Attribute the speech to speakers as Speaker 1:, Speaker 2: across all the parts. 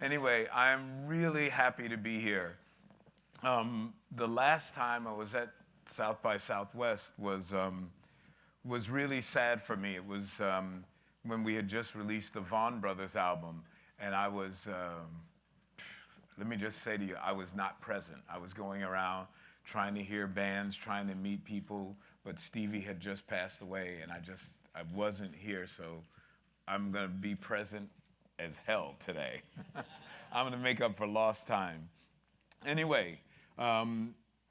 Speaker 1: Anyway, I'm really happy to be here. The last time I was at South by Southwest was really sad for me. It was when we had just released the Vaughan Brothers album, and I was, let me just say to you, I was not present. I was going around trying to hear bands, trying to meet people, but Stevie had just passed away, and I wasn't here, so I'm gonna be present as hell today. I'm gonna make up for lost time. Anyway,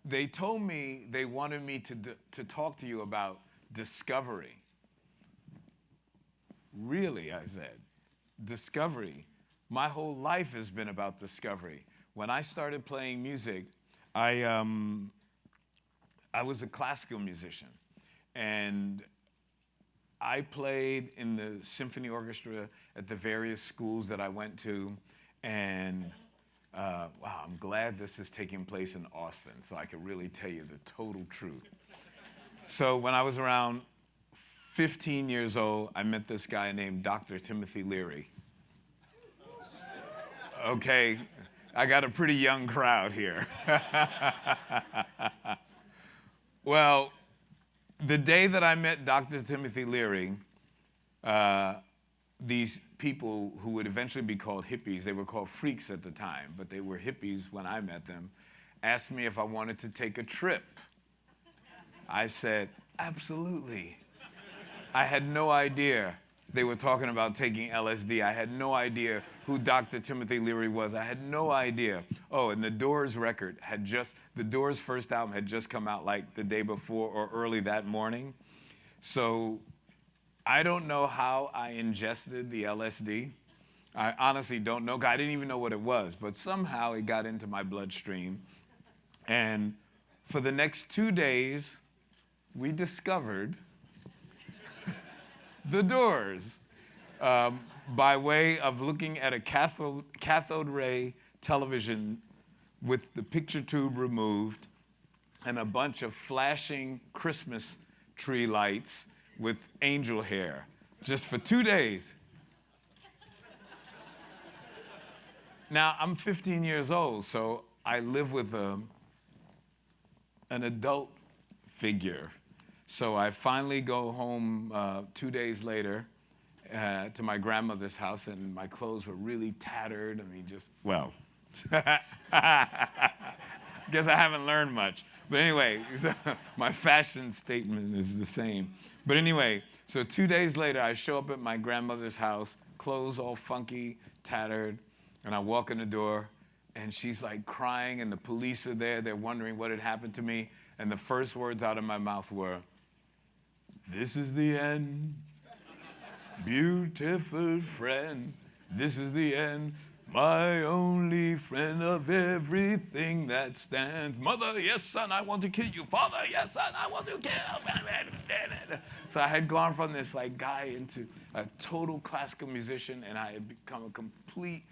Speaker 1: they told me they wanted me to talk to you about discovery. Really, I said, discovery. My whole life has been about discovery. When I started playing music, I was a classical musician, and I played in the symphony orchestra at the various schools that I went to, and wow, I'm glad this is taking place in Austin, so I can really tell you the total truth. So when I was around 15 years old, I met this guy named Dr. Timothy Leary. Okay, I got a pretty young crowd here. Well, the day that I met Dr. Timothy Leary, these people who would eventually be called hippies, they were called freaks at the time, but they were hippies when I met them, asked me if I wanted to take a trip. I said, absolutely. I had no idea they were talking about taking LSD. I had no idea who Dr. Timothy Leary was. I had no idea. Oh, and the Doors record the Doors' first album had just come out like the day before or early that morning. So I don't know how I ingested the LSD. I honestly don't know. I didn't even know what it was, but somehow it got into my bloodstream. And for the next 2 days, we discovered the Doors by way of looking at a cathode ray television with the picture tube removed and a bunch of flashing Christmas tree lights with angel hair, just for 2 days. Now, I'm 15 years old, so I live with an adult figure. So I finally go home 2 days later to my grandmother's house, and my clothes were really tattered. I mean, guess I haven't learned much. But anyway, so my fashion statement is the same. But anyway, so 2 days later, I show up at my grandmother's house, clothes all funky, tattered, and I walk in the door, and she's like crying, and the police are there. They're wondering what had happened to me. And the first words out of my mouth were, "This is the end, beautiful friend. This is the end, my only friend of everything that stands. Mother, yes, son, I want to kill you. Father, yes, son, I want to kill you." So I had gone from this like guy into a total classical musician, and I had become a complete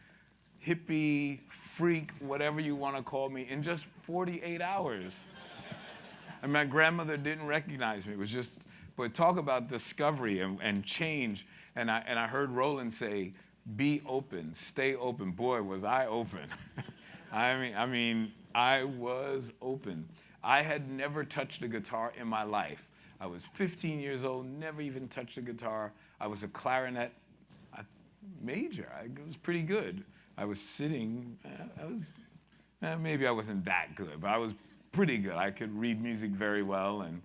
Speaker 1: hippie, freak, whatever you want to call me, in just 48 hours. And my grandmother didn't recognize me. It was just, but talk about discovery and change. And I heard Roland say, be open, stay open. Boy, was I open. I mean, I was open. I had never touched a guitar in my life. I was 15 years old, never even touched a guitar. I was a clarinet major. I was pretty good. I was sitting, maybe I wasn't that good, but I was pretty good. I could read music very well, and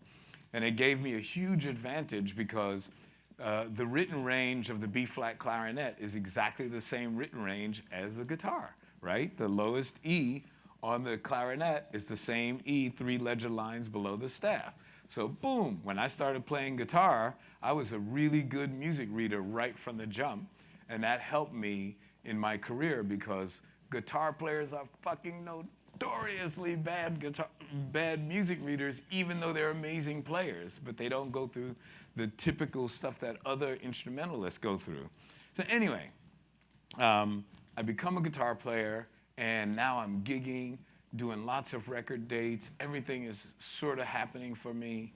Speaker 1: it gave me a huge advantage because the written range of the B-flat clarinet is exactly the same written range as the guitar, right? The lowest E on the clarinet is the same E 3 ledger lines below the staff. So boom, when I started playing guitar, I was a really good music reader right from the jump, and that helped me in my career because guitar players are fucking notoriously bad music readers, even though they're amazing players, but they don't go through the typical stuff that other instrumentalists go through. So anyway, I become a guitar player, and now I'm gigging, doing lots of record dates. Everything is sort of happening for me.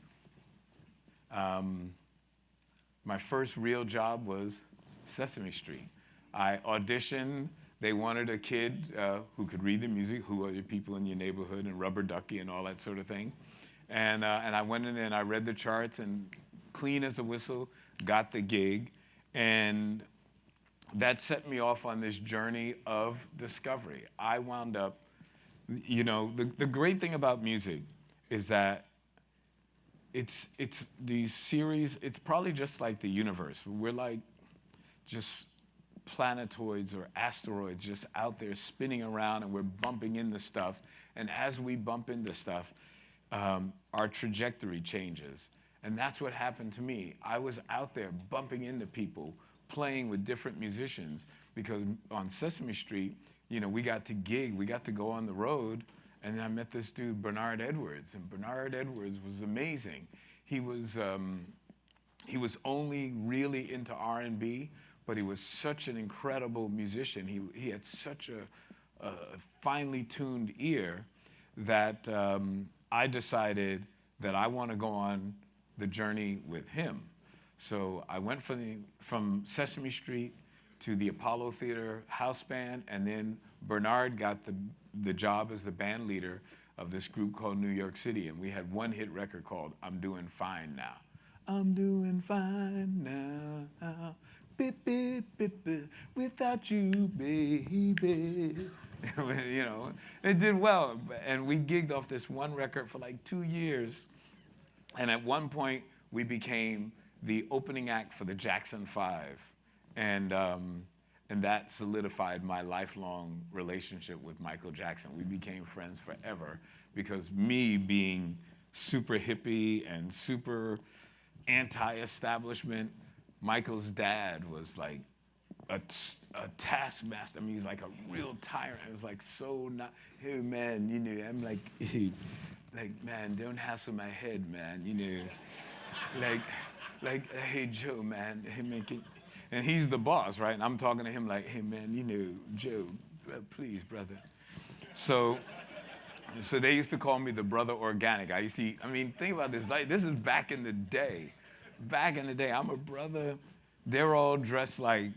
Speaker 1: My first real job was Sesame Street. I auditioned. They wanted a kid who could read the music, who are the people in your neighborhood, and rubber ducky and all that sort of thing. And I went in there and I read the charts and clean as a whistle, got the gig. And that set me off on this journey of discovery. I wound up, the great thing about music is that it's these series, it's probably just like the universe. We're like just planetoids or asteroids just out there spinning around, and we're bumping into stuff. And as we bump into stuff, our trajectory changes. And that's what happened to me. I was out there bumping into people, playing with different musicians, because on Sesame Street, we got to gig, we got to go on the road, and I met this dude, Bernard Edwards, and Bernard Edwards was amazing. He was only really into R&B, but he was such an incredible musician. He had such a finely tuned ear that I decided that I want to go on the journey with him. So I went from Sesame Street to the Apollo Theater house band, and then Bernard got the job as the band leader of this group called New York City, and we had one hit record called I'm Doing Fine Now. I'm doing fine now, bip, bip, bip, bip, without you, baby. It did well, and we gigged off this one record for like 2 years, and at one point we became the opening act for the Jackson 5, and that solidified my lifelong relationship with Michael Jackson. We became friends forever because me being super hippie and super anti-establishment, Michael's dad was like a taskmaster. I mean, he's like a real tyrant. It was like so not, hey man, I'm like, man, don't hassle my head, man, like, hey Joe, man, hey man, and he's the boss, right? And I'm talking to him like, hey man, Joe, please, brother. So they used to call me the brother organic. Think about this. Like, this is back in the day. Back in the day, I'm a brother. They're all dressed like,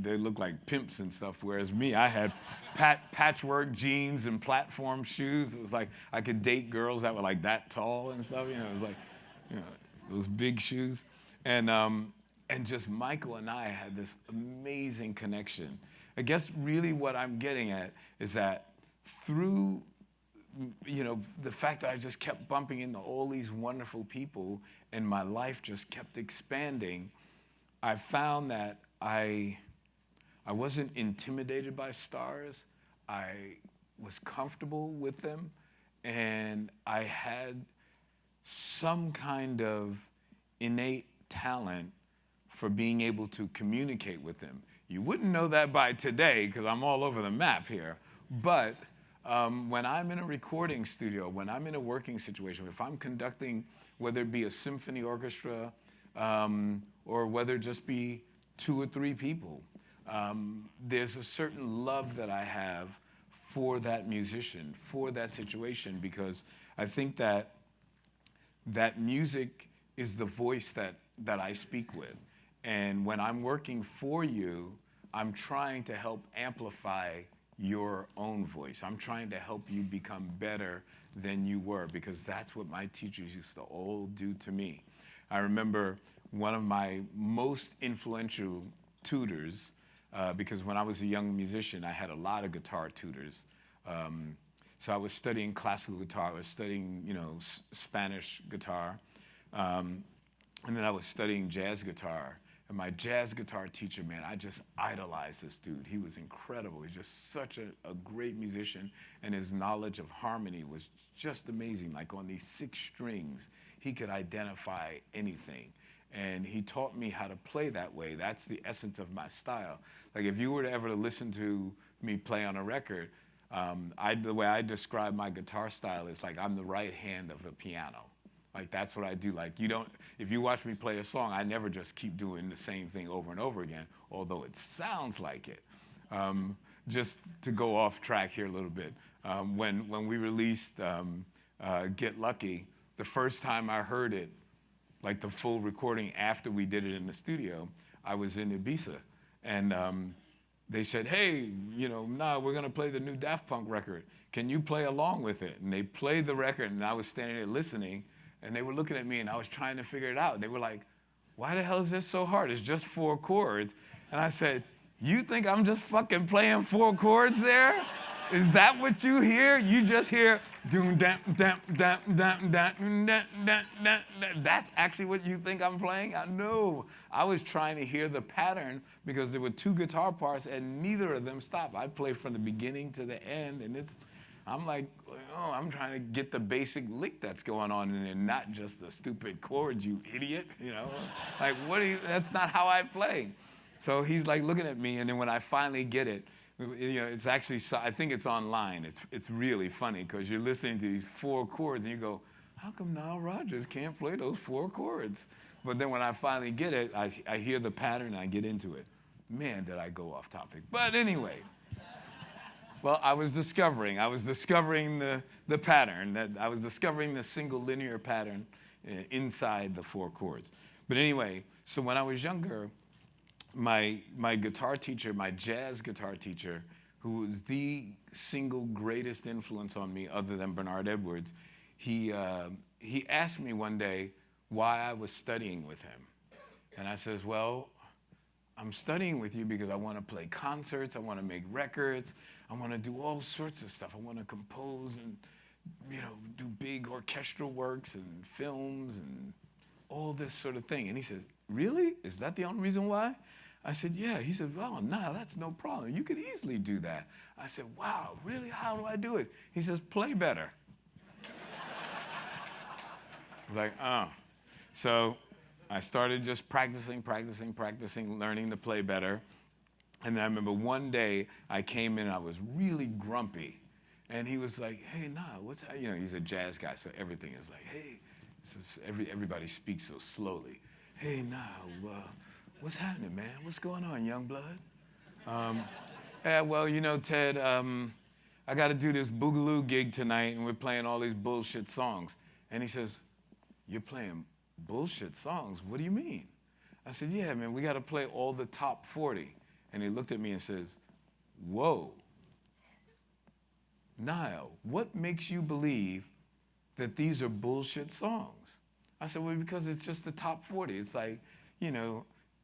Speaker 1: they look like pimps and stuff, whereas me, I had patchwork jeans and platform shoes. It was like I could date girls that were like that tall and stuff. It was like, those big shoes. And just Michael and I had this amazing connection. I guess really what I'm getting at is that through the fact that I just kept bumping into all these wonderful people and my life just kept expanding, I found that I wasn't intimidated by stars. I was comfortable with them, and I had some kind of innate talent for being able to communicate with them. You wouldn't know that by today because I'm all over the map here, but when I'm in a recording studio, when I'm in a working situation, if I'm conducting, whether it be a symphony orchestra or whether it just be 2 or 3 people, there's a certain love that I have for that musician, for that situation, because I think that music is the voice that I speak with. And when I'm working for you, I'm trying to help amplify your own voice. I'm trying to help you become better than you were, because that's what my teachers used to all do to me. I remember one of my most influential tutors, because when I was a young musician, I had a lot of guitar tutors. So I was studying classical guitar, I was studying, Spanish guitar, and then I was studying jazz guitar. And my jazz guitar teacher, man, I just idolized this dude. He was incredible. He's just such a great musician, and his knowledge of harmony was just amazing. Like on these 6 strings, he could identify anything. And he taught me how to play that way. That's the essence of my style. Like if you were to ever listen to me play on a record, the way I describe my guitar style is like I'm the right hand of a piano. Like that's what I do. Like if you watch me play a song, I never just keep doing the same thing over and over again, although it sounds like it. Just to go off track here a little bit, when we released Get Lucky, the first time I heard it, like the full recording after we did it in the studio, I was in Ibiza. And they said, hey, nah, we're going to play the new Daft Punk record. Can you play along with it? And they played the record, and I was standing there listening, and they were looking at me, and I was trying to figure it out. They were like, why the hell is this so hard? It's just 4 chords. And I said, you think I'm just fucking playing 4 chords there? Is that what you hear? You just hear doom dam dam dam dam dam dam dam. That's actually what you think I'm playing? No, I was trying to hear the pattern because there were 2 guitar parts and neither of them stopped. I play from the beginning to the end, and I'm like, oh, I'm trying to get the basic lick that's going on in there, not just the stupid chords, you idiot. Like that's not how I play. So he's like looking at me, and then when I finally get it, it's actually, I think it's online. It's really funny because you're listening to these 4 chords and you go, how come Nile Rodgers can't play those 4 chords? But then when I finally get it, I hear the pattern and I get into it. Man, did I go off topic. But anyway, well, I was discovering the pattern. I was discovering the single linear pattern inside the 4 chords. But anyway, so when I was younger, my guitar teacher, my jazz guitar teacher, who was the single greatest influence on me other than Bernard Edwards, he asked me one day why I was studying with him. And I says, well, I'm studying with you because I want to play concerts, I want to make records, I want to do all sorts of stuff. I want to compose and, do big orchestral works and films and all this sort of thing. And he said, really? Is that the only reason why? I said, yeah. He said, well, no, that's no problem. You could easily do that. I said, wow, really? How do I do it? He says, play better. I was like, oh. So I started just practicing, learning to play better. And then I remember one day I came in and I was really grumpy. And he was like, hey, what's that? He's a jazz guy, so everything is like, hey. So everybody speaks so slowly. Hey, what's happening, man? What's going on, young blood? Yeah, well, Ted, I got to do this boogaloo gig tonight, and we're playing all these bullshit songs. And he says, you're playing bullshit songs? What do you mean? I said, yeah, man, we got to play all the top 40. And he looked at me and says, whoa, Nile, what makes you believe that these are bullshit songs? I said, well, because it's just the top 40. It's like,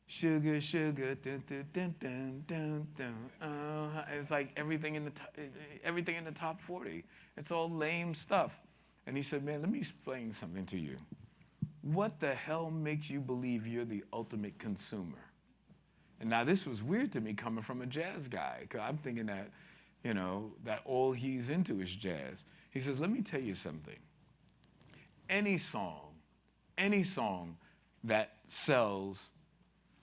Speaker 1: sugar, sugar, dun, dun, dun, dun, dun, dun, it's like everything in the top 40. It's all lame stuff. And he said, man, let me explain something to you. What the hell makes you believe you're the ultimate consumer? And now this was weird to me coming from a jazz guy, because I'm thinking that, that all he's into is jazz. He says, let me tell you something. Any song that sells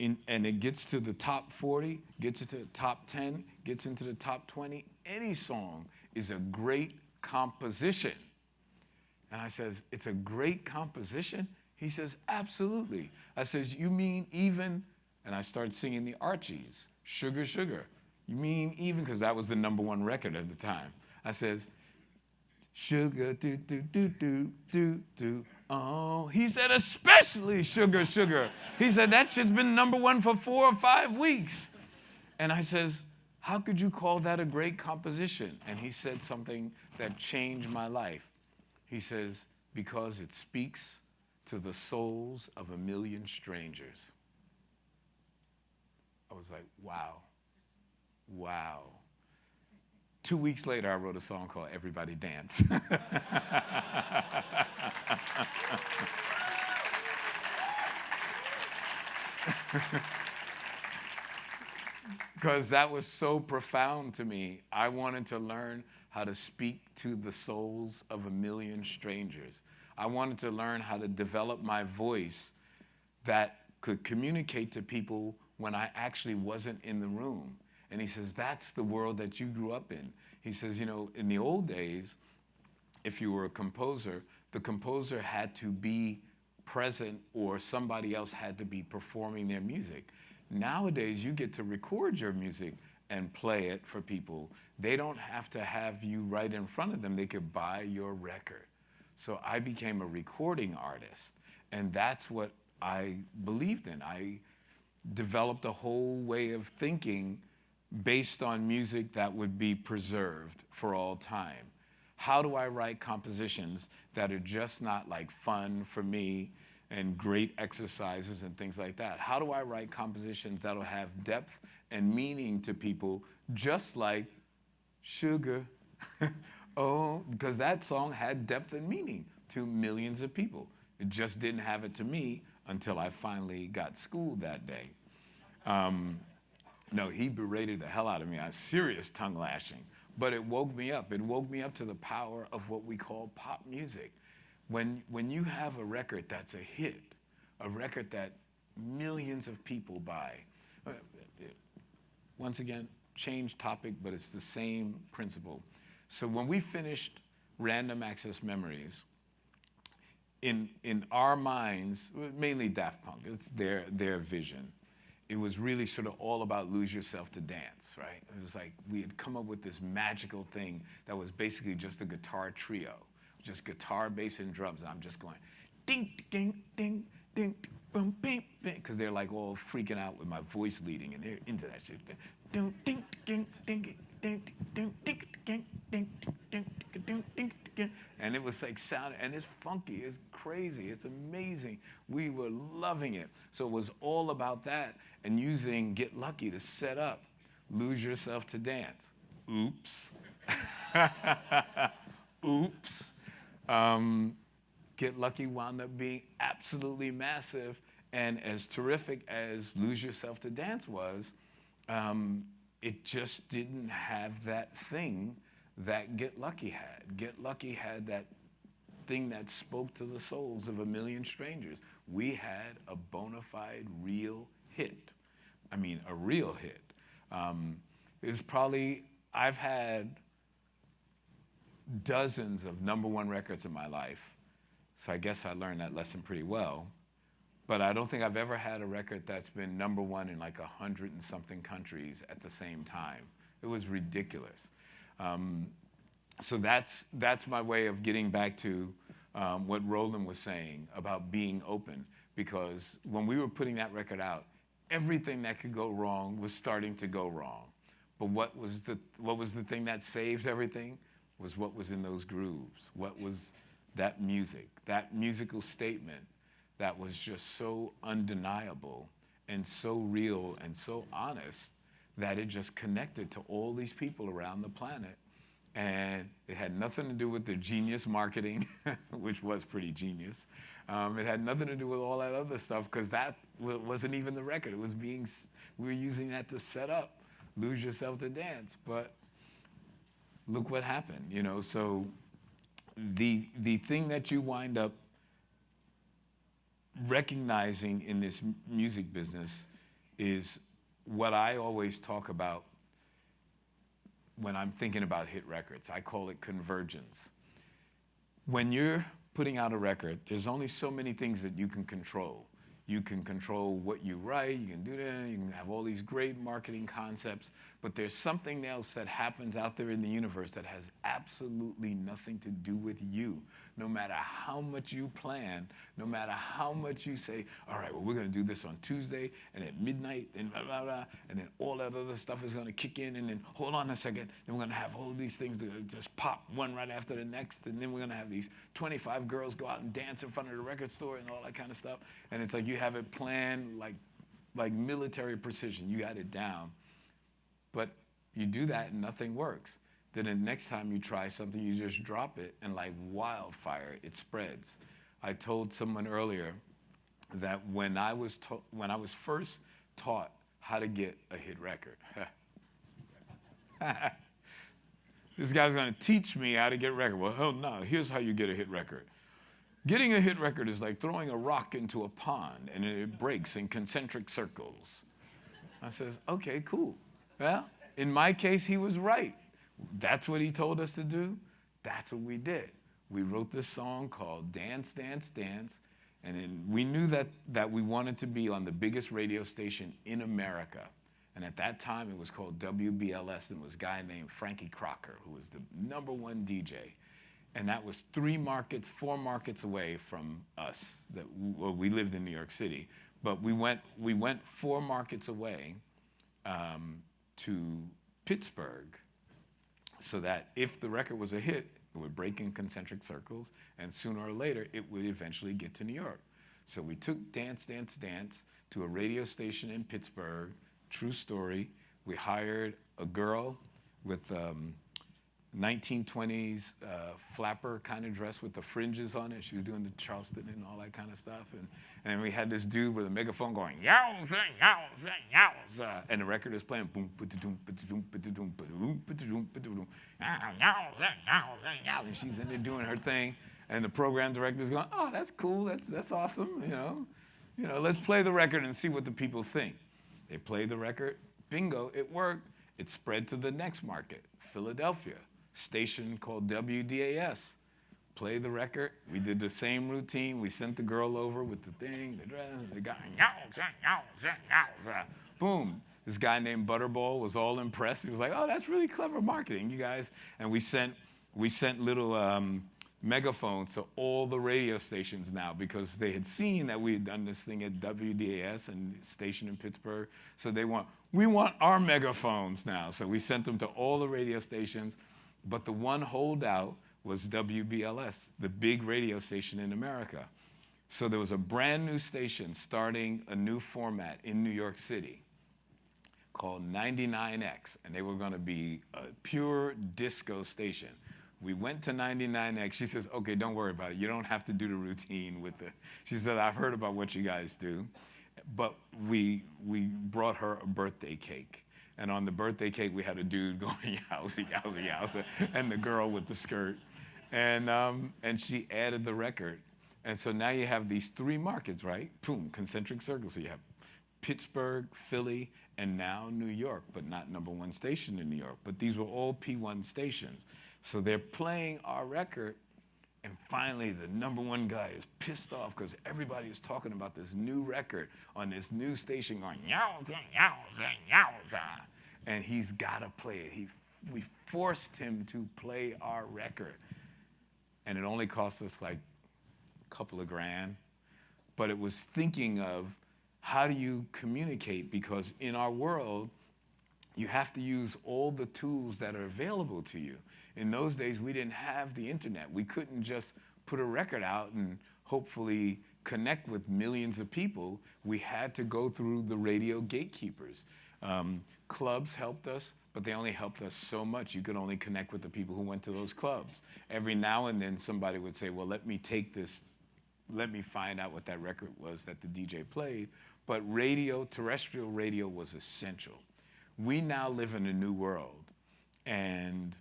Speaker 1: and it gets to the top 40, gets into the top 10, gets into the top 20, any song is a great composition. And I says, it's a great composition? He says, absolutely. I says, you mean even, and I started singing the Archies, Sugar, Sugar. You mean even, because that was the #1 record at the time. I says, sugar, do, do, do, do, do, do. Oh, he said, especially Sugar, Sugar. He said, that shit's been #1 for 4 or 5 weeks. And I says, how could you call that a great composition? And he said something that changed my life. He says, because it speaks to the souls of 1 million strangers. I was like, wow. 2 weeks later, I wrote a song called Everybody Dance. Because that was so profound to me. I wanted to learn how to speak to the souls of 1 million strangers. I wanted to learn how to develop my voice that could communicate to people when I actually wasn't in the room. And he says, that's the world that you grew up in. He says, in the old days, if you were a composer, the composer had to be present or somebody else had to be performing their music. Nowadays, you get to record your music and play it for people. They don't have to have you right in front of them. They could buy your record. So I became a recording artist, and that's what I believed in. I developed a whole way of thinking based on music that would be preserved for all time? How do I write compositions that are just not like fun for me and great exercises and things like that? How do I write compositions that'll have depth and meaning to people, just like Sugar? Oh, because that song had depth and meaning to millions of people. It just didn't have it to me until I finally got schooled that day. No, he berated the hell out of me on serious tongue lashing, but it woke me up. It woke me up to the power of what we call pop music. When you have a record that's a hit, a record that millions of people buy, once again, change topic, but it's the same principle. So when we finished Random Access Memories, in our minds, mainly Daft Punk, it's their vision. It was really sort of all about Lose Yourself to Dance, right? It was like we had come up with this magical thing that was basically just a guitar trio, just guitar, bass, and drums. And I'm just going ding, ding, ding, ding, boom, bing, bing, because they're like all freaking out with my voice leading, and they're into that shit. Ding, ding, ding, ding, ding, ding, ding, ding, ding, ding, ding, ding, ding. And it was like sound, and it's funky, it's crazy, it's amazing. We were loving it. So it was all about that, and using Get Lucky to set up Lose Yourself to Dance. Oops. Oops. Get Lucky wound up being absolutely massive, and as terrific as Lose Yourself to Dance was, it just didn't have that thing that Get Lucky had. Get Lucky had that thing that spoke to the souls of a million strangers. We had a bona fide real hit. I mean, a real hit. It's probably, I've had dozens of #1 records in my life, so I guess I learned that lesson pretty well. But I don't think I've ever had a record that's been #1 in like 100 and something countries at the same time. It was ridiculous. So that's my way of getting back to what Roland was saying about being open. Because when we were putting that record out, everything that could go wrong was starting to go wrong. But what was the thing that saved everything? Was what was in those grooves. What was that music, that musical statement that was just so undeniable and so real and so honest that it just connected to all these people around the planet. And it had nothing to do with their genius marketing, which was pretty genius. It had nothing to do with all that other stuff, because that wasn't even the record. It was we were using that to set up Lose Yourself to Dance. But look what happened, you know? So the thing that you wind up recognizing in this music business is what I always talk about when I'm thinking about hit records. I call it convergence. When you're putting out a record, there's only so many things that you can control. You can control what you write, you can do that, you can have all these great marketing concepts, but there's something else that happens out there in the universe that has absolutely nothing to do with you. No matter how much you plan, no matter how much you say, all right, well, we're gonna do this on Tuesday, and at midnight, and blah, blah, blah, and then all that other stuff is gonna kick in, and then hold on a second, then we're gonna have all of these things that just pop one right after the next, and then we're gonna have these 25 girls go out and dance in front of the record store and all that kind of stuff. And it's like you have it planned like military precision. You got it down. But you do that and nothing works. Then the next time you try something, you just drop it, and like wildfire, it spreads. I told someone earlier that when I was first taught how to get a hit record, this guy's gonna teach me how to get a record. Well, hell no, here's how you get a hit record. Getting a hit record is like throwing a rock into a pond and it breaks in concentric circles. I says, okay, cool. Well, in my case, he was right. That's what he told us to do. That's what we did. We wrote this song called Dance, Dance, Dance. And then we knew that we wanted to be on the biggest radio station in America. And at that time, it was called WBLS. And it was a guy named Frankie Crocker, who was the #1 DJ. And that was 4 markets away from us. We lived in New York City, but we went 4 markets away to Pittsburgh so that if the record was a hit, it would break in concentric circles, and sooner or later, it would eventually get to New York. So we took Dance, Dance, Dance to a radio station in Pittsburgh, true story. We hired a girl with 1920s flapper kind of dress with the fringes on it. She was doing the Charleston and all that kind of stuff. And then we had this dude with a megaphone going, yowza, yowza, yowza. And the record is playing, boom, ba-da-doom, ba-da-doom, ba-da-doom, ba-da-doom, ba-da-doom, ba-da-doom, yowza, yowza, yowza. And she's in there doing her thing. And the program director's going, oh, that's cool, that's awesome, you know, let's play the record and see what the people think. They played the record, bingo, it worked. It spread to the next market, Philadelphia, station called WDAS. Play the record, we did the same routine, we sent the girl over with the thing, the dress, the guy, yowza, yowza, yowza. Boom, this guy named Butterball was all impressed. He was like, oh, that's really clever marketing, you guys. And we sent little megaphones to all the radio stations now because they had seen that we had done this thing at WDAS and station in Pittsburgh. So we want our megaphones now. So we sent them to all the radio stations, but the one holdout was WBLS, the big radio station in America. So there was a brand new station starting a new format in New York City called 99X, and they were going to be a pure disco station. We went to 99X. She says, okay, don't worry about it. You don't have to do the routine with the... She said, I've heard about what you guys do. But we brought her a birthday cake. And on the birthday cake, we had a dude going, yowza, yowza, yowza, and the girl with the skirt. And she added the record. And so now you have these three markets, right? Boom, concentric circles. So you have Pittsburgh, Philly, and now New York, but not #1 station in New York. But these were all P1 stations. So they're playing our record, and finally the #1 guy is pissed off because everybody is talking about this new record on this new station going, yowza, yowza, yowza. And he's got to play it. We forced him to play our record. And it only cost us like a couple of grand. But it was thinking of how do you communicate? Because in our world, you have to use all the tools that are available to you. In those days, we didn't have the internet. We couldn't just put a record out and hopefully connect with millions of people. We had to go through the radio gatekeepers. Clubs helped us, but they only helped us so much. You could only connect with the people who went to those clubs. Every now and then, somebody would say, well, let me take this, let me find out what that record was that the DJ played. But radio, terrestrial radio was essential. We now live in a new world, and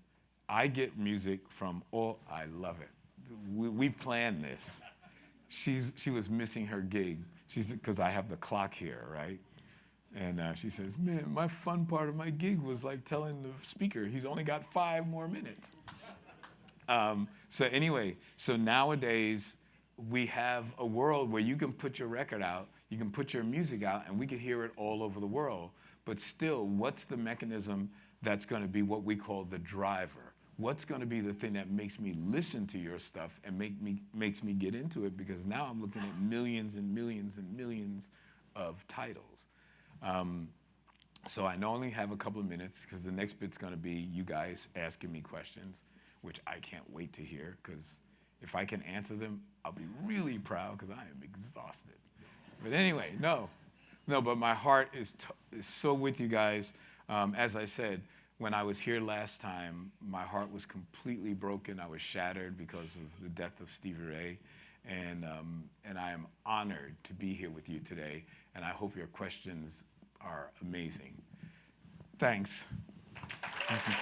Speaker 1: I get music from all, I love it. We planned this. She was missing her gig. Because I have the clock here, right? And she says, man, my fun part of my gig was like telling the speaker, he's only got 5 more minutes. So anyway, so nowadays, we have a world where you can put your record out, you can put your music out, and we can hear it all over the world. But still, what's the mechanism that's going to be what we call the driver? What's going to be the thing that makes me listen to your stuff and makes me get into it? Because now I'm looking at millions and millions and millions of titles. So I only have a couple of minutes because the next bit's going to be you guys asking me questions, which I can't wait to hear, because if I can answer them, I'll be really proud because I am exhausted. But anyway, no, but my heart is so with you guys. As I said, when I was here last time, my heart was completely broken. I was shattered because of the death of Stevie Ray. And I am honored to be here with you today. And I hope your questions are amazing. Thanks. Thank you.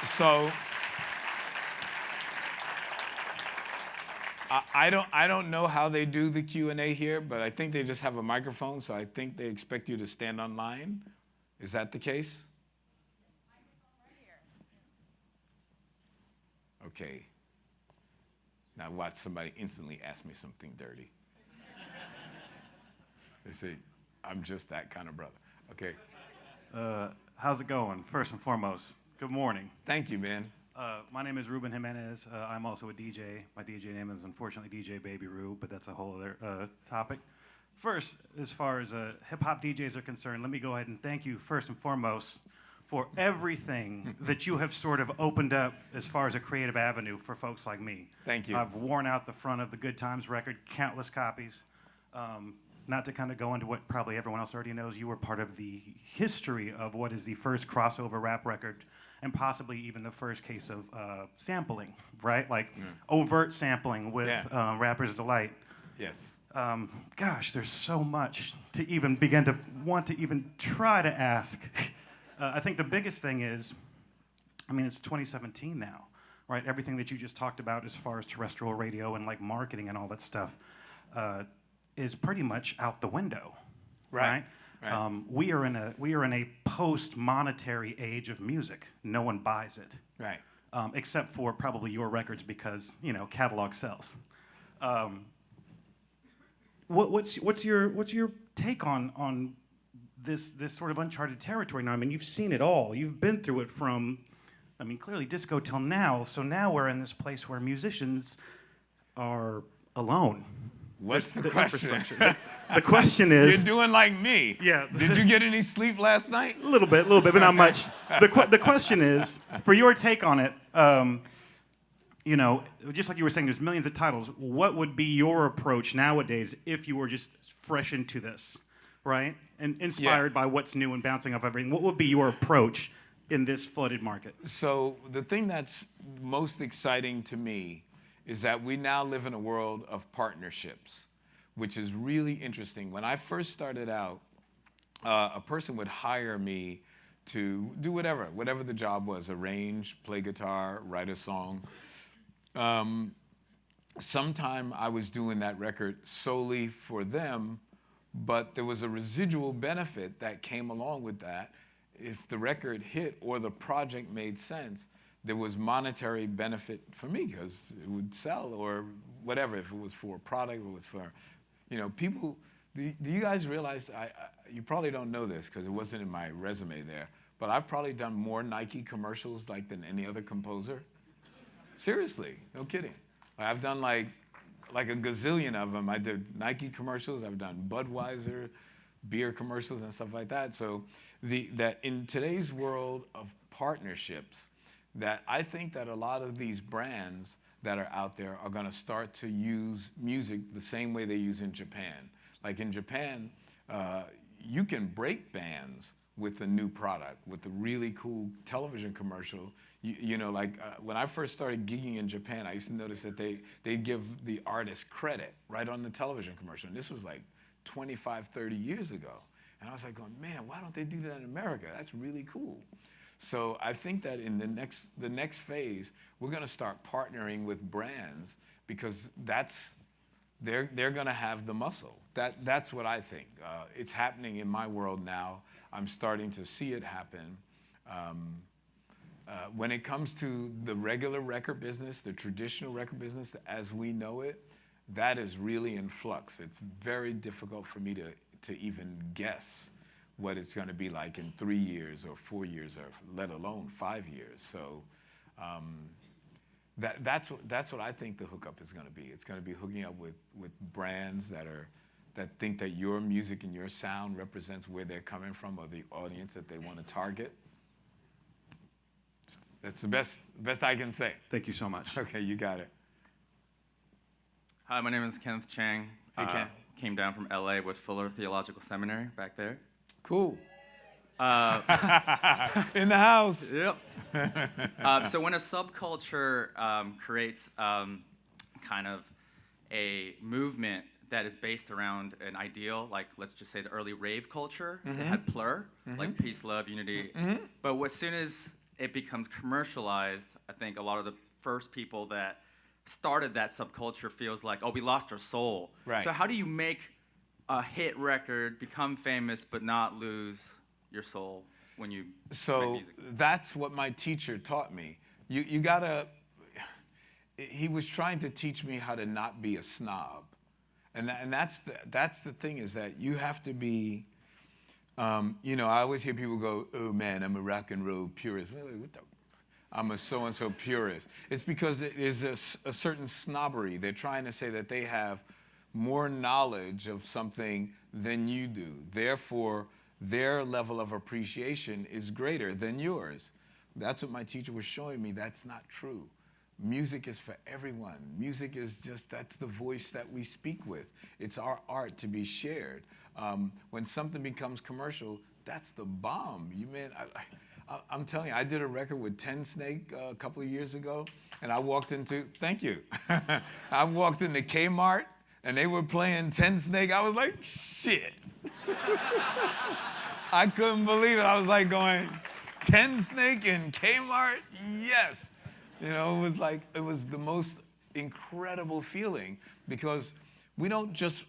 Speaker 1: So I don't know how they do the Q&A here, but I think they just have a microphone, so I think they expect you to stand on line. Is that the case? Okay. Now watch somebody instantly ask me something dirty. They say, I'm just that kind of brother. Okay.
Speaker 2: How's it going? First and foremost, good morning.
Speaker 1: Thank you, man.
Speaker 2: My name is Ruben Jimenez. I'm also a DJ. My DJ name is unfortunately DJ Baby Rube, but that's a whole other topic. First, as far as hip-hop DJs are concerned, let me go ahead and thank you first and foremost for everything that you have sort of opened up as far as a creative avenue for folks like me.
Speaker 1: Thank you.
Speaker 2: I've worn out the front of the Good Times record, countless copies. Not to kind of go into what probably everyone else already knows, you were part of the history of what is the first crossover rap record and possibly even the first case of sampling, right? Like overt sampling with Rapper's Delight.
Speaker 1: Yes.
Speaker 2: Gosh, there's so much to even begin to want to even try to ask. I think the biggest thing is, I mean, it's 2017 now, right? Everything that you just talked about as far as terrestrial radio and like marketing and all that stuff is pretty much out the window, right? We are in a post-monetary age of music. No one buys it,
Speaker 1: right?
Speaker 2: Except for probably your records because catalog sells. What's your take on this sort of uncharted territory now? I mean, you've seen it all. You've been through it from, I mean, clearly disco till now. So now we're in this place where musicians are alone.
Speaker 1: What's the question?
Speaker 2: The question is...
Speaker 1: You're doing like me.
Speaker 2: Yeah.
Speaker 1: Did you get any sleep last night?
Speaker 2: A little bit, but not much. The question is, for your take on it, just like you were saying, there's millions of titles. What would be your approach nowadays if you were just fresh into this, right? And inspired by what's new and bouncing off everything. What would be your approach in this flooded market?
Speaker 1: So the thing that's most exciting to me is that we now live in a world of partnerships, which is really interesting. When I first started out, a person would hire me to do whatever the job was, arrange, play guitar, write a song. Sometime I was doing that record solely for them, but there was a residual benefit that came along with that. If the record hit or the project made sense, there was monetary benefit for me because it would sell or whatever, if it was for a product, or it was for, people. Do you guys realize, you probably don't know this because it wasn't in my resume there, but I've probably done more Nike commercials than any other composer. Seriously, no kidding. I've done like a gazillion of them. I did Nike commercials, I've done Budweiser, beer commercials and stuff like that. So that in today's world of partnerships, that I think that a lot of these brands that are out there are going to start to use music the same way they use in Japan. Like in Japan, you can break bands with a new product, with a really cool television commercial. When I first started gigging in Japan, I used to notice that they give the artist credit right on the television commercial. And this was like 25, 30 years ago. And I was like going, man, why don't they do that in America? That's really cool. So I think that in the next phase, we're going to start partnering with brands because they're going to have the muscle. That's what I think. It's happening in my world now. I'm starting to see it happen. When it comes to the regular record business, the traditional record business as we know it, that is really in flux. It's very difficult for me to even guess what it's going to be like in 3 years or 4 years, or let alone 5 years. So that's what I think the hookup is going to be. It's going to be hooking up with brands that think that your music and your sound represents where they're coming from or the audience that they want to target. That's the best I can say.
Speaker 2: Thank you so much.
Speaker 1: Okay, you got it.
Speaker 3: Hi, my name is Kenneth Chang.
Speaker 1: Hey, Ken.
Speaker 3: Came down from LA with Fuller Theological Seminary back there.
Speaker 1: Cool. In the house.
Speaker 3: Yep. So when a subculture creates kind of a movement that is based around an ideal, like let's just say the early rave culture, it had plur, like peace, love, unity. But as soon as it becomes commercialized, I think a lot of the first people that started that subculture feels like, oh, we lost our soul.
Speaker 1: Right.
Speaker 3: So how do you make a hit record, become famous, but not lose your soul when you make music?
Speaker 1: That's what my teacher taught me. You gotta, he was trying to teach me how to not be a snob. And that's the thing, is that you have to be, I always hear people go, oh man, I'm a rock and roll purist. What the? I'm a so-and-so purist. It's because it is a certain snobbery. They're trying to say that they have more knowledge of something than you do. Therefore, their level of appreciation is greater than yours. That's what my teacher was showing me. That's not true. Music is for everyone. Music is just, that's the voice that we speak with. It's our art to be shared. When something becomes commercial, that's the bomb. I'm telling you, I did a record with 10 Snake a couple of years ago, and I walked into, thank you. I walked into Kmart, and they were playing 10 Snake. I was like, shit. I couldn't believe it. I was like going, 10 Snake in Kmart? Yes. You know, it was the most incredible feeling, because we don't just,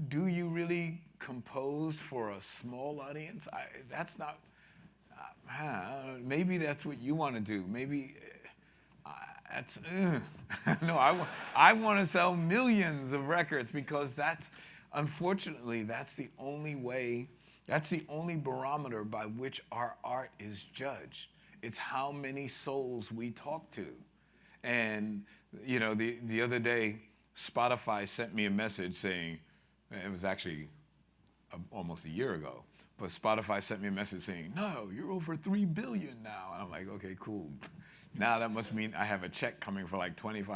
Speaker 1: do you really compose for a small audience? That's not, maybe that's what you want to do. Maybe no, I want to sell millions of records, because unfortunately, that's the only way, that's the only barometer by which our art is judged. It's how many souls we talk to. And, you know, the other day, Spotify sent me a message saying, it was actually almost a year ago, but Spotify sent me a message saying, no, you're over 3 billion now. And I'm like, okay, cool. Now that must mean I have a check coming for like $25.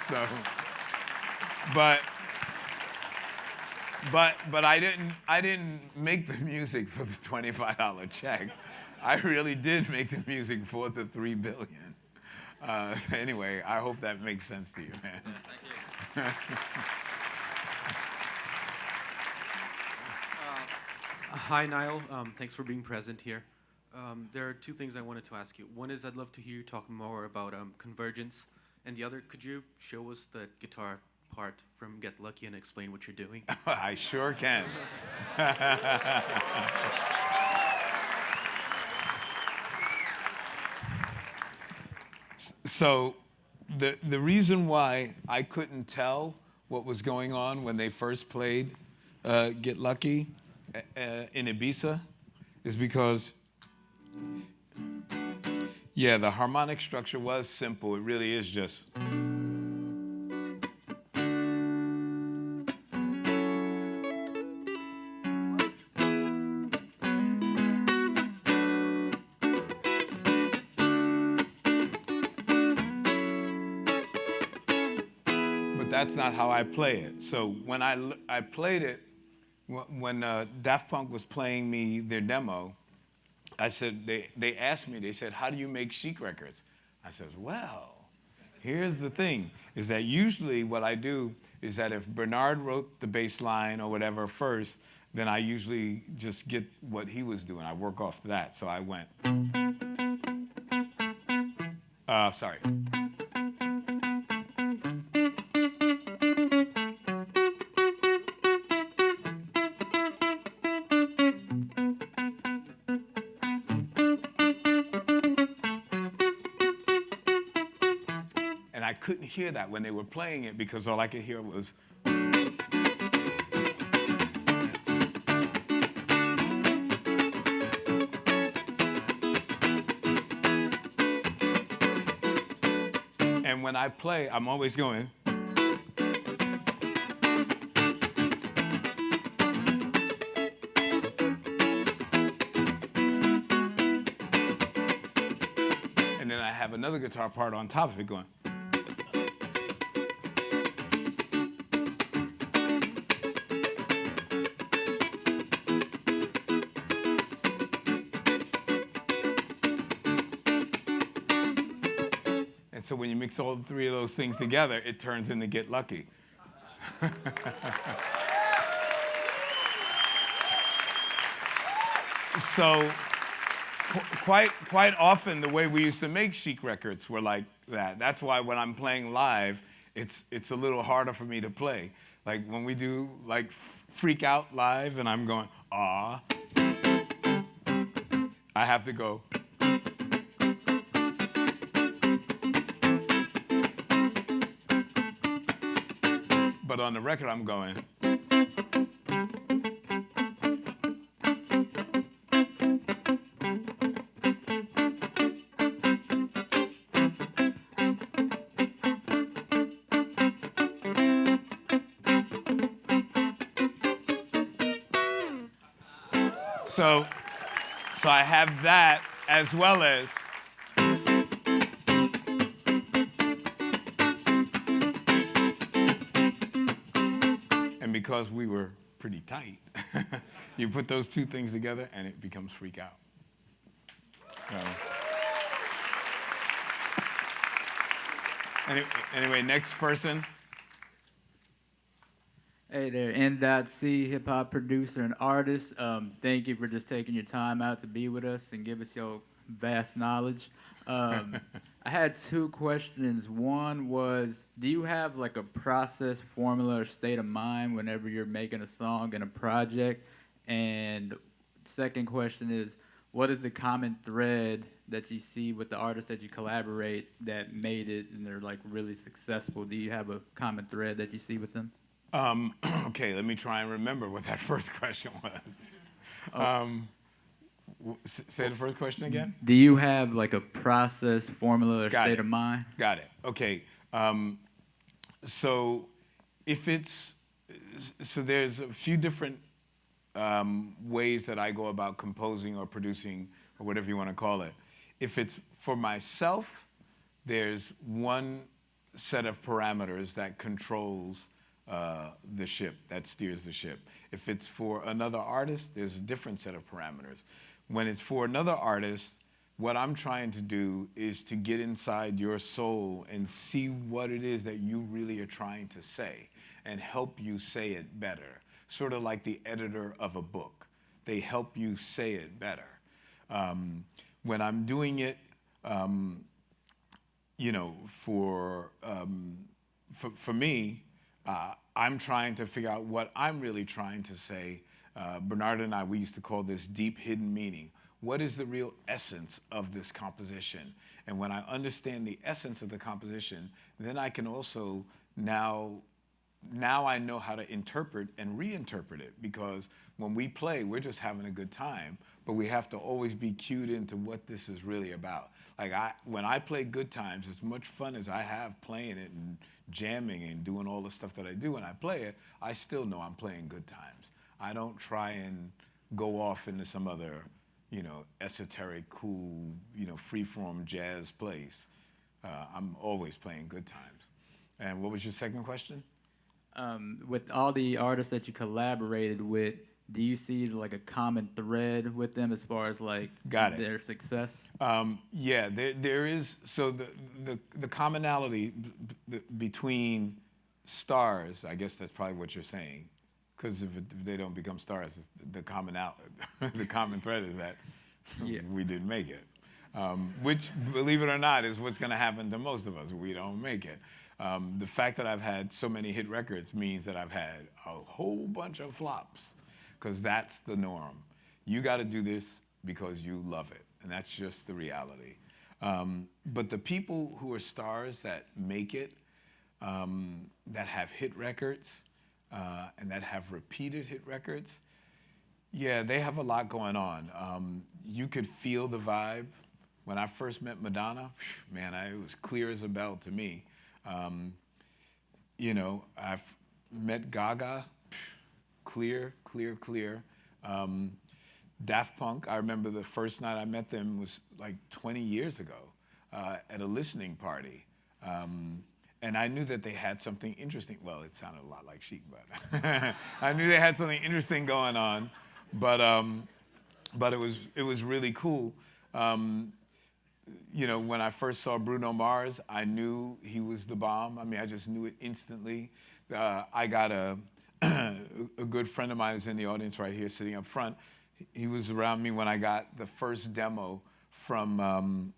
Speaker 1: So, but I didn't make the music for the $25 check. I really did make the music for the 3 billion. Anyway, I hope that makes sense to you, man.
Speaker 3: Thank you.
Speaker 4: Hi, Nile. Thanks for being present here. There are two things I wanted to ask you. One is I'd love to hear you talk more about convergence. And the other, could you show us the guitar part from Get Lucky and explain what you're doing?
Speaker 1: I sure can. So the reason why I couldn't tell what was going on when they first played Get Lucky in Ibiza is because, yeah, the harmonic structure was simple. It really is just. That's not how I play it. So when I played it, when Daft Punk was playing me their demo, I said, they asked me, they said, how do you make CHIC records? I said, well, here's the thing, is that usually what I do is that if Bernard wrote the bass line or whatever first, then I usually just get what he was doing. I work off that. So I went, sorry. I couldn't hear that when they were playing it, because all I could hear was. And when I play, I'm always going. And then I have another guitar part on top of it going. So when you mix all three of those things together, it turns into Get Lucky. So quite often the way we used to make CHIC records were like that. That's why when I'm playing live, it's a little harder for me to play. Like when we do like Freak Out live and I'm going, ah, I have to go. But on the record, I'm going. So I have that as well as. And because we were pretty tight, you put those two things together and it becomes Freak Out. Anyway, next person.
Speaker 5: Hey there, N.C, hip-hop producer and artist. Thank you for just taking your time out to be with us and give us your vast knowledge. I had two questions. One was, do you have like a process, formula, or state of mind whenever you're making a song and a project? And second question is, what is the common thread that you see with the artists that you collaborate that made it and they're like really successful? Do you have a common thread that you see with them?
Speaker 1: Okay, let me try and remember what that first question was. Say the first question again.
Speaker 5: Do you have like a process, formula, or
Speaker 1: Got
Speaker 5: state
Speaker 1: it.
Speaker 5: of mind?
Speaker 1: Got it. Okay. So there's a few different ways that I go about composing or producing or whatever you want to call it. If it's for myself, there's one set of parameters that controls the ship, that steers the ship. If it's for another artist, there's a different set of parameters. When it's for another artist, what I'm trying to do is to get inside your soul and see what it is that you really are trying to say and help you say it better. Sort of like the editor of a book. They help you say it better. When I'm doing it, for me, I'm trying to figure out what I'm really trying to say. Bernard and I, we used to call this deep hidden meaning. What is the real essence of this composition? And when I understand the essence of the composition, then I can also now I know how to interpret and reinterpret it, because when we play, we're just having a good time, but we have to always be cued into what this is really about. Like when I play Good Times, as much fun as I have playing it and jamming and doing all the stuff that I do when I play it, I still know I'm playing Good Times. I don't try and go off into some other, esoteric, cool, free-form jazz place. I'm always playing Good Times. And what was your second question?
Speaker 5: With all the artists that you collaborated with, do you see like a common thread with them as far as like their success?
Speaker 1: Yeah, there is. So the commonality between stars, I guess that's probably what you're saying, because if they don't become stars, the common thread is that we didn't make it. Which, believe it or not, is what's going to happen to most of us. We don't make it. The fact that I've had so many hit records means that I've had a whole bunch of flops, because that's the norm. You got to do this because you love it, and that's just the reality. But the people who are stars that make it, that have hit records, and that have repeated hit records, yeah, they have a lot going on. You could feel the vibe. When I first met Madonna, man, it was clear as a bell to me. I've met Gaga, clear. Daft Punk, I remember the first night I met them was like 20 years ago at a listening party. And I knew that they had something interesting. Well, it sounded a lot like CHIC, but I knew they had something interesting going on. But it was really cool. When I first saw Bruno Mars, I knew he was the bomb. I mean, I just knew it instantly. I got a good friend of mine is in the audience right here, sitting up front. He was around me when I got the first demo from,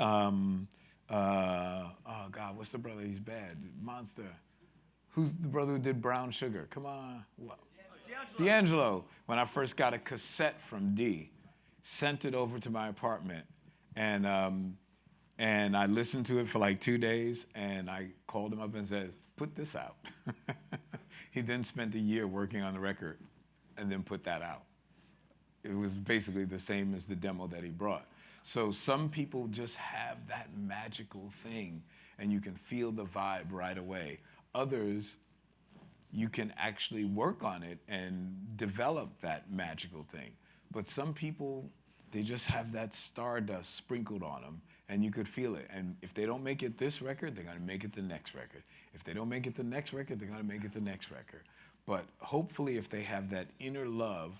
Speaker 1: oh God, what's the brother? He's bad. Monster. Who's the brother who did Brown Sugar? Come on. What? D'Angelo. When I first got a cassette from D, sent it over to my apartment, and I listened to it for like 2 days, and I called him up and said, put this out. He then spent a year working on the record and then put that out. It was basically the same as the demo that he brought. So some people just have that magical thing, and you can feel the vibe right away. Others, you can actually work on it and develop that magical thing. But some people, they just have that stardust sprinkled on them, and you could feel it. And if they don't make it this record, they're gonna make it the next record. If they don't make it the next record, they're gonna make it the next record. But hopefully if they have that inner love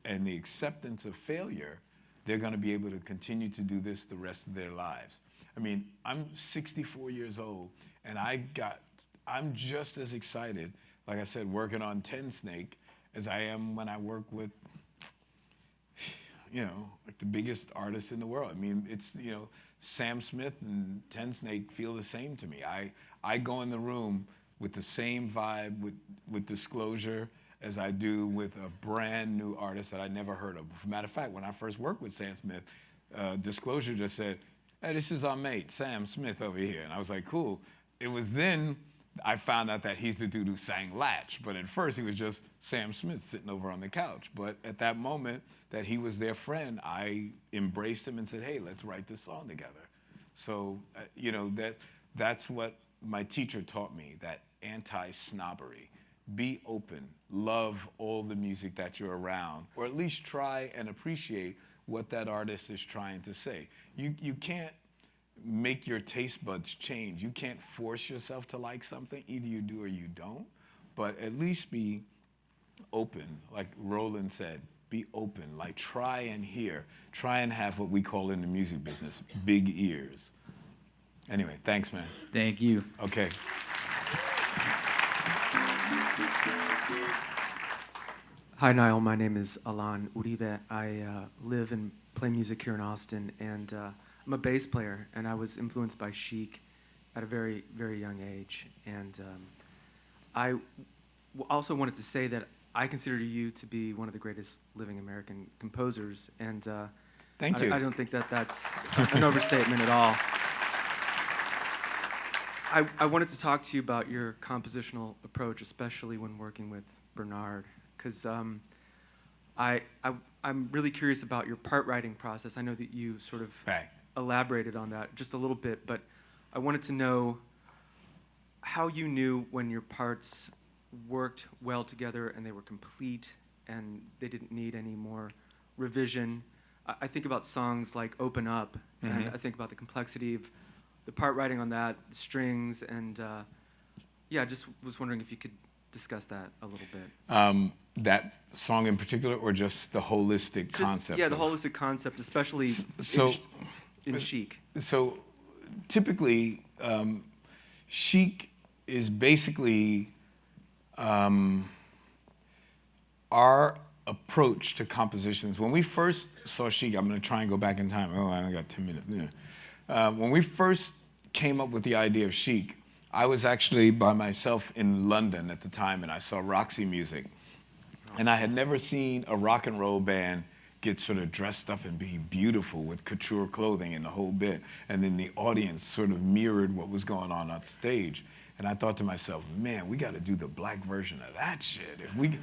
Speaker 1: and the acceptance of failure, they're gonna be able to continue to do this the rest of their lives. I mean, I'm 64 years old, and I'm just as excited, like I said, working on Ten Snake as I am when I work with, like the biggest artists in the world. I mean, it's, Sam Smith and Ten Snake feel the same to me. I go in the room with the same vibe with Disclosure as I do with a brand new artist that I never heard of. As a matter of fact, when I first worked with Sam Smith, Disclosure just said, "Hey, this is our mate, Sam Smith over here." And I was like, cool. It was then I found out that he's the dude who sang Latch, but at first he was just Sam Smith sitting over on the couch. But at that moment that he was their friend, I embraced him and said, hey, let's write this song together. So, that's what my teacher taught me, that anti-snobbery. Be open, love all the music that you're around, or at least try and appreciate what that artist is trying to say. You can't make your taste buds change. You can't force yourself to like something. Either you do or you don't. But at least be open, like Roland said. Be open. Like try and hear. Try and have what we call in the music business big ears. Anyway, thanks, man.
Speaker 5: Thank you.
Speaker 1: Okay.
Speaker 4: Hi, Nile. My name is Alan Uribe. I live and play music here in Austin, and I'm a bass player, and I was influenced by CHIC at a very, very young age. And also wanted to say that I consider you to be one of the greatest living American composers, and
Speaker 1: Thank you.
Speaker 4: I don't think that that's an overstatement at all. I wanted to talk to you about your compositional approach, especially when working with Bernard, because I'm really curious about your part writing process. I know that you sort of elaborated on that just a little bit, but I wanted to know how you knew when your parts worked well together and they were complete and they didn't need any more revision. I think about songs like Open Up, and I think about the complexity of the part writing on that, the strings, and just was wondering if you could discuss that a little bit.
Speaker 1: That song in particular, or just the holistic concept?
Speaker 4: Yeah, the holistic concept, especially in CHIC.
Speaker 1: So typically, CHIC is basically our approach to compositions. When we first saw CHIC, I'm going to try and go back in time. Oh, I only got 10 minutes. Yeah. When we first came up with the idea of CHIC, I was actually by myself in London at the time, and I saw Roxy Music. And I had never seen a rock and roll band get sort of dressed up and be beautiful with couture clothing and the whole bit. And then the audience sort of mirrored what was going on stage. And I thought to myself, man, we got to do the black version of that shit. If we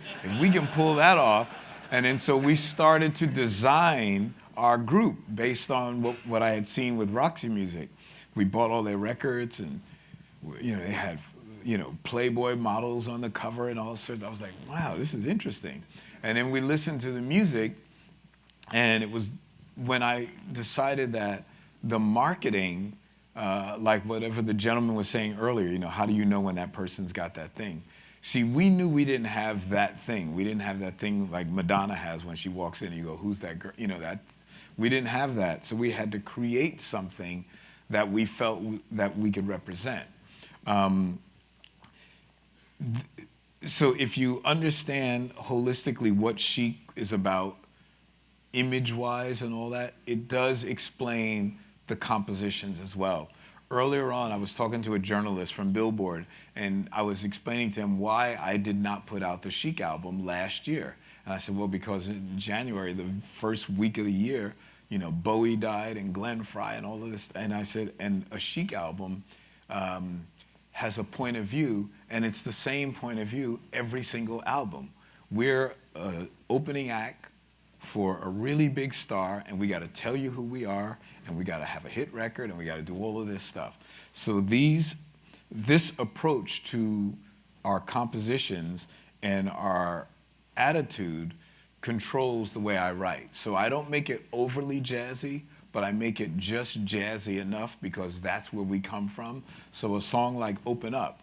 Speaker 1: can pull that off. And then so we started to design our group based on what I had seen with Roxy Music. We bought all their records, and they had Playboy models on the cover and all sorts. I was like, wow, this is interesting. And then we listened to the music, and it was when I decided that the marketing, like whatever the gentleman was saying earlier, how do you know when that person's got that thing? See, we knew we didn't have that thing. We didn't have that thing like Madonna has when she walks in and you go, who's that girl? We didn't have that. So we had to create something that we felt that we could represent. So if you understand holistically what CHIC is about, image-wise and all that, it does explain the compositions as well. Earlier on, I was talking to a journalist from Billboard, and I was explaining to him why I did not put out the CHIC album last year. And I said, well, because in January, the first week of the year, Bowie died and Glenn Frey and all of this. And I said, and a CHIC album has a point of view, and it's the same point of view every single album. We're an opening act for a really big star, and we got to tell you who we are, and we got to have a hit record, and we got to do all of this stuff. So this approach to our compositions and our attitude controls the way I write. So I don't make it overly jazzy, but I make it just jazzy enough because that's where we come from. So a song like Open Up,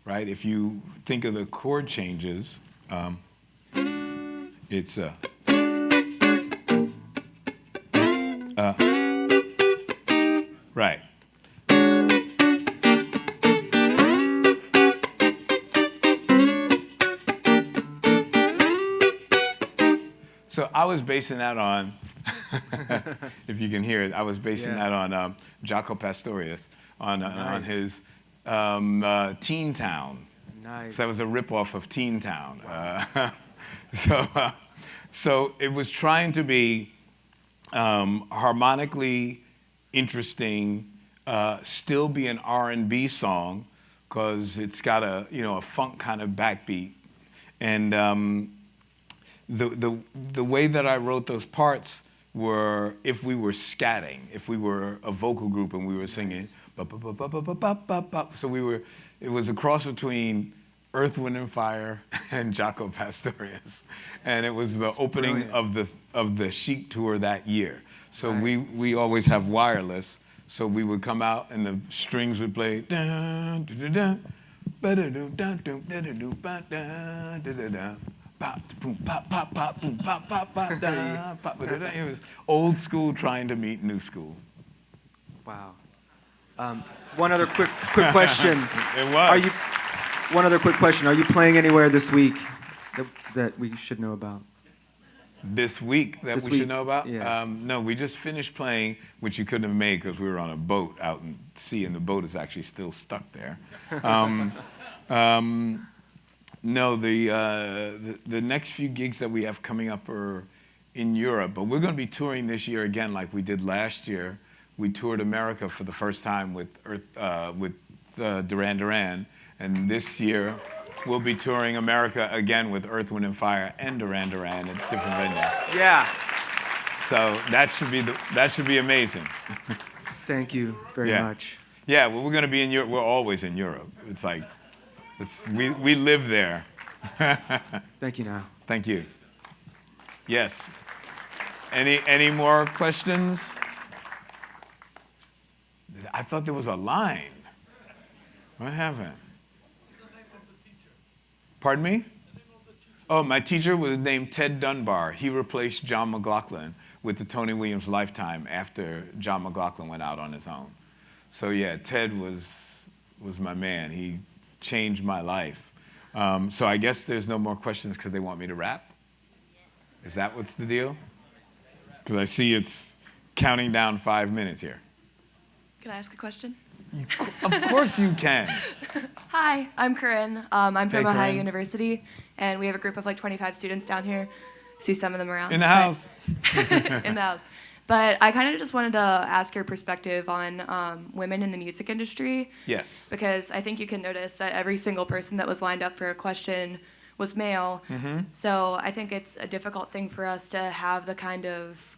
Speaker 1: right? If you think of the chord changes, it's right. So I was basing that on, if you can hear it, I was basing that on Jaco Pastorius, on his Teen Town.
Speaker 4: Nice.
Speaker 1: So that was a ripoff of Teen Town. So it was trying to be harmonically interesting, still be an R&B song, because it's got a funk kind of backbeat, and the way that I wrote those parts were if we were scatting, if we were a vocal group and we were singing, so it was a cross between Earth, Wind and Fire and Jaco Pastorius, and it was the opening of the CHIC tour that year. So we always have wireless, so we would come out and the strings would play. It was old school trying to meet new school.
Speaker 6: Wow. One other quick question.
Speaker 1: It was.
Speaker 6: One other quick question. Are you playing anywhere this week that we should know about?
Speaker 1: This week that we should know about?
Speaker 6: Yeah.
Speaker 1: No, we just finished playing, which you couldn't have made because we were on a boat out in sea, and the boat is actually still stuck there. No, the next few gigs that we have coming up are in Europe, but we're going to be touring this year again like we did last year. We toured America for the first time with Duran Duran, and this year we'll be touring America again with Earth, Wind and Fire and Duran Duran at different venues.
Speaker 6: Yeah.
Speaker 1: So that should be amazing.
Speaker 6: Thank you very much.
Speaker 1: Yeah, well, we're going to be in Europe. We're always in Europe. It's like we live there.
Speaker 6: Thank you, Nile.
Speaker 1: Thank you. Yes. Any more questions? I thought there was a line. What happened? Pardon me? Oh, my teacher was named Ted Dunbar. He replaced John McLaughlin with the Tony Williams Lifetime after John McLaughlin went out on his own. So yeah, Ted was my man. He changed my life. So I guess there's no more questions because they want me to rap? Is that what's the deal? Because I see it's counting down 5 minutes here.
Speaker 7: Can I ask a question?
Speaker 1: Of course you can.
Speaker 7: Hi, I'm Corinne. I'm from Ohio
Speaker 1: Corinne.
Speaker 7: University, and we have a group of like 25 students down here. See some of them around.
Speaker 1: In the house.
Speaker 7: In the house. But I kind of just wanted to ask your perspective on women in the music industry.
Speaker 1: Yes.
Speaker 7: Because I think you can notice that every single person that was lined up for a question was male.
Speaker 1: Mm-hmm.
Speaker 7: So I think it's a difficult thing for us to have the kind of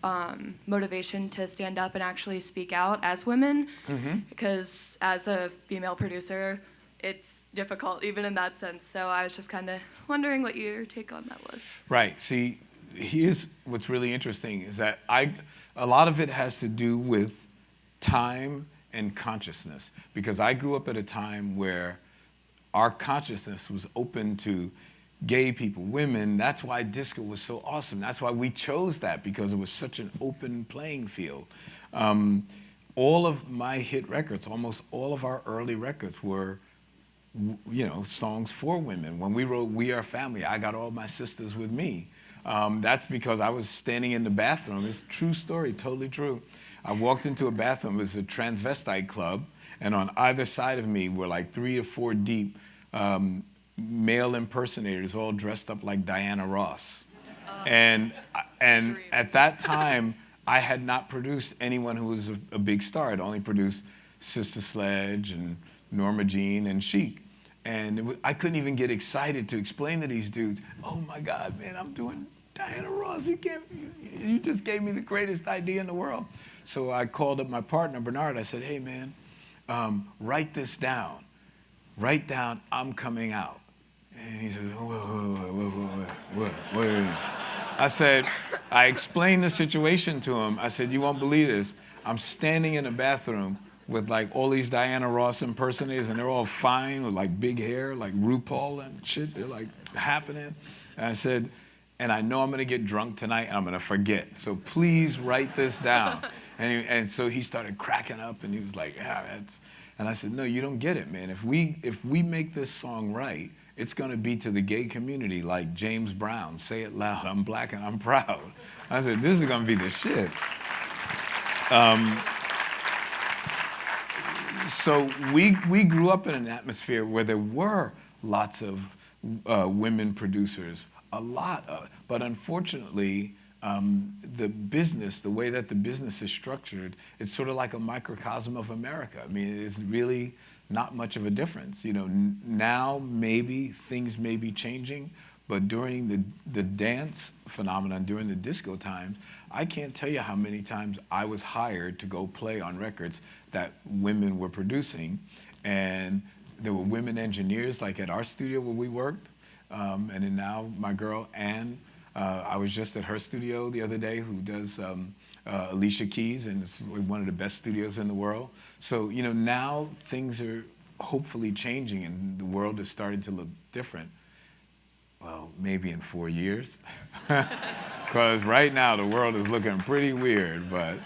Speaker 7: motivation to stand up and actually speak out as women.
Speaker 1: Mm-hmm.
Speaker 7: Because as a female producer, it's difficult even in that sense. So I was just kind of wondering what your take on that was.
Speaker 1: Right. See, here's what's really interesting is that a lot of it has to do with time and consciousness, because I grew up at a time where our consciousness was open to gay people, women. That's why disco was so awesome. That's why we chose that, because it was such an open playing field. All of my hit records, almost all of our early records were, songs for women. When we wrote We Are Family, I got all my sisters with me. That's because I was standing in the bathroom. It's a true story, totally true. I walked into a bathroom. It was a transvestite club, and on either side of me were like 3 or 4 deep male impersonators, all dressed up like Diana Ross. And at that time, I had not produced anyone who was a big star. I'd only produced Sister Sledge and Norma Jean and CHIC. And I couldn't even get excited to explain to these dudes, oh my God, man, I'm doing Diana Ross. You just gave me the greatest idea in the world. So I called up my partner, Bernard. I said, hey, man, write this down. Write down, I'm coming out. And he said, wait. I explained the situation to him. I said, you won't believe this. I'm standing in a bathroom with like all these Diana Ross impersonators, and they're all fine with like big hair, like RuPaul and shit. They're like happening. And I said, and I know I'm gonna get drunk tonight and I'm gonna forget. So please write this down. And so he started cracking up and he was like, yeah, that's, and I said, no, you don't get it, man. If we make this song right, it's gonna be to the gay community like James Brown, Say It Loud, I'm black and I'm proud. I said, this is gonna be the shit. So we grew up in an atmosphere where there were lots of women producers, a lot of, but unfortunately, the business, the way that the business is structured, it's sort of like a microcosm of America. I mean, it's really not much of a difference. You know, now maybe things may be changing, but during the dance phenomenon, during the disco times, I can't tell you how many times I was hired to go play on records that women were producing. And there were women engineers, like at our studio where we worked. And then now my girl, Anne, I was just at her studio the other day, who does Alicia Keys, and it's one of the best studios in the world. So, you know, now things are hopefully changing and the world is starting to look different. Well, maybe in 4 years. Because right now the world is looking pretty weird, but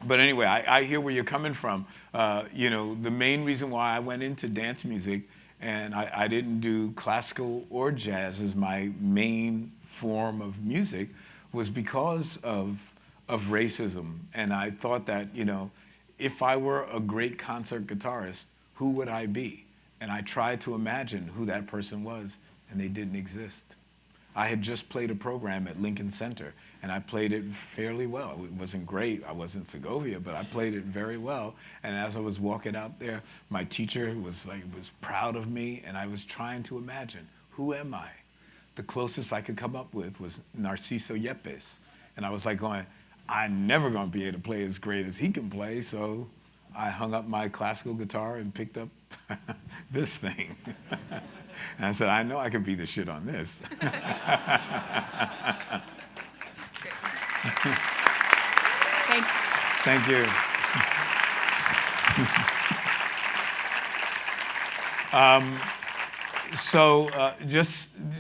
Speaker 1: anyway, I hear where you're coming from. You know, the main reason why I went into dance music and I didn't do classical or jazz as my main form of music was because of racism. And I thought that, you know, if I were a great concert guitarist, who would I be? And I tried to imagine who that person was, and they didn't exist. I had just played a program at Lincoln Center, and I played it fairly well. It wasn't great, I wasn't Segovia, but I played it very well. And as I was walking out there, my teacher was proud of me, and I was trying to imagine, who am I? The closest I could come up with was Narciso Yepes. And I was like going, I'm never gonna be able to play as great as he can play, so I hung up my classical guitar and picked up this thing. And I said, I know I can be the shit on this.
Speaker 7: Thanks.
Speaker 1: Thank you.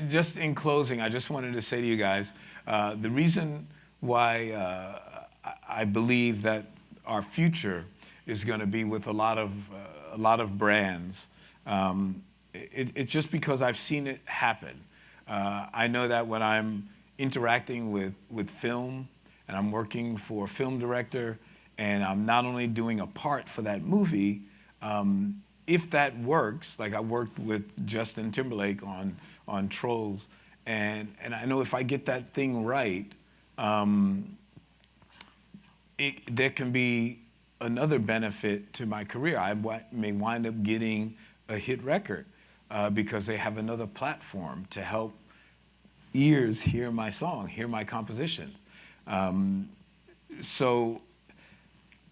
Speaker 1: Just in closing, I just wanted to say to you guys, the reason why I believe that our future is going to be with a lot of brands. It's just because I've seen it happen. I know that when I'm interacting with film and I'm working for a film director and I'm not only doing a part for that movie, if that works, like I worked with Justin Timberlake on Trolls, and I know if I get that thing right, there can be another benefit to my career. I may wind up getting a hit record because they have another platform to help ears hear my song, hear my compositions. So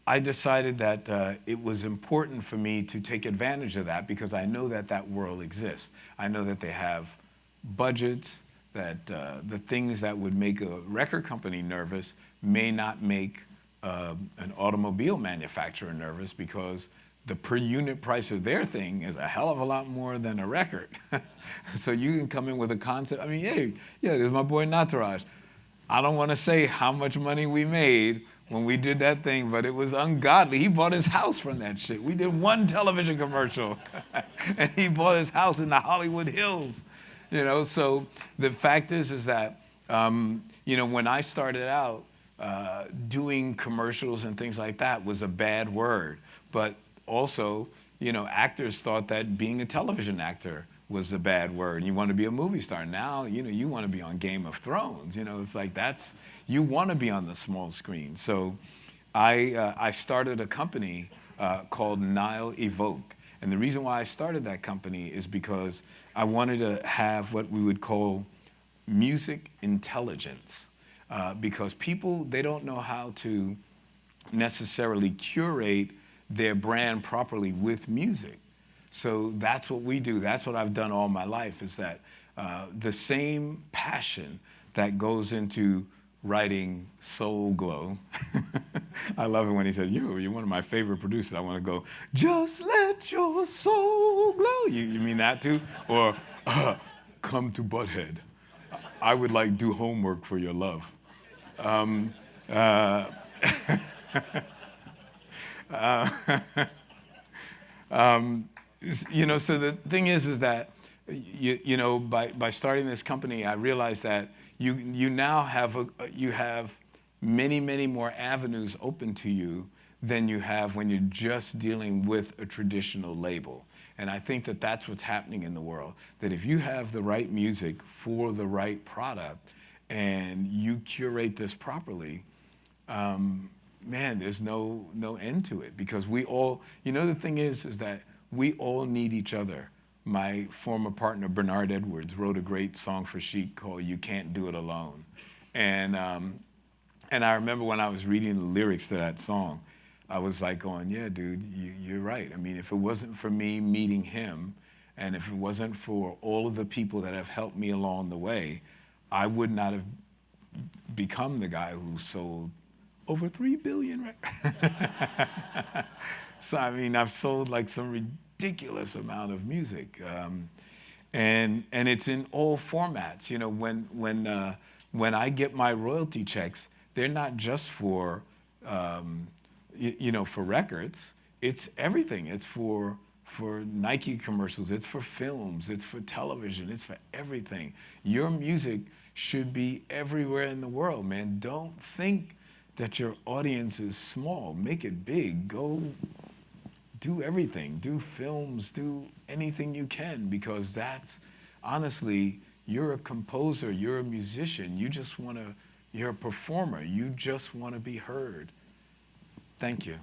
Speaker 1: I decided that it was important for me to take advantage of that because I know that that world exists. I know that they have budgets, that the things that would make a record company nervous may not make an automobile manufacturer nervous because the per unit price of their thing is a hell of a lot more than a record. So you can come in with a concept. I mean, hey, yeah, there's my boy Nataraj. I don't want to say how much money we made when we did that thing, but it was ungodly. He bought his house from that shit. We did one television commercial, and he bought his house in the Hollywood Hills. You know, so the fact is that, you know, when I started out, doing commercials and things like that was a bad word. But also, you know, actors thought that being a television actor was a bad word. You want to be a movie star. Now, you know, you want to be on Game of Thrones. You know, it's like you want to be on the small screen. So I started a company called Nile Evoke. And the reason why I started that company is because I wanted to have what we would call music intelligence. Because people, they don't know how to necessarily curate their brand properly with music. So that's what we do. That's what I've done all my life, is that the same passion that goes into writing Soul Glow. I love it when he said, you're one of my favorite producers. I want to go, just let your soul glow. You mean that too? Or come to Butthead. I would like do homework for your love. So the thing is that, by starting this company, I realized that you now have many, many more avenues open to you than you have when you're just dealing with a traditional label. And I think that that's what's happening in the world, that if you have the right music for the right product and you curate this properly, man, there's no end to it, because we all, the thing is that we all need each other. My former partner, Bernard Edwards, wrote a great song for CHIC called You Can't Do It Alone. And I remember when I was reading the lyrics to that song, I was like going, yeah, dude, you're right. I mean, if it wasn't for me meeting him, and if it wasn't for all of the people that have helped me along the way, I would not have become the guy who sold over 3 billion records. So, I mean, I've sold like some ridiculous amount of music. And it's in all formats. When I get my royalty checks, they're not just for, for records. It's everything. It's for Nike commercials. It's for films. It's for television. It's for everything. Your music should be everywhere in the world, man. Don't think that your audience is small. Make it big. Go do everything. Do films. Do anything you can, because that's, honestly, you're a composer. You're a musician. You're a performer. You just want to be heard. Thank you.